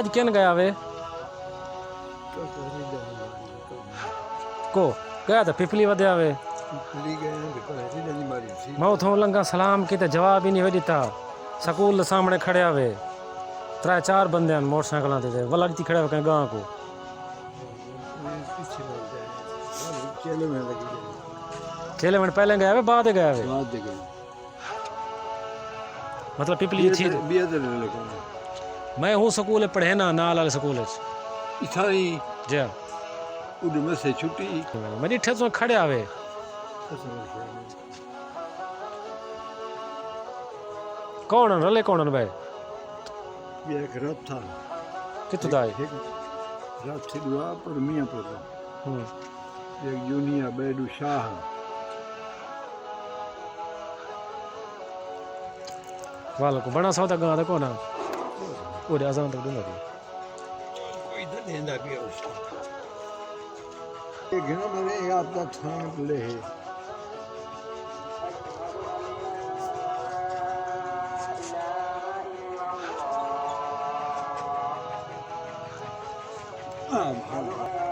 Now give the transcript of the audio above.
आज किन गया वे को गया था पिपली वध्या वे मैं उथों लंगा सलाम की जवाब ही नहीं वे दिता स्कूल सामने खड़े वे 3-4 बंदे मोटरसाइकिल ते वलगती खड़े वे गांव को चेले मिनट पहले गया वे बाद गया वे मतलब पिपली थी मैं हूँ स्कूल पढ़े ना नाल वाले स्कूल इथाई जी उड़ में से छुट्टी मैं डिठे तो खड़े आवे कौन रले कौन भाई ये एक रात था कितु दाई रात थी दुआ पर मियां पर एक जूनिया बेडू शाह वाल को बड़ा सौदा गांव को ना ओरे आजान तक दूंगा कोई तो देंदा भी है उसको ये घना मरे आपका थान ले है हाँ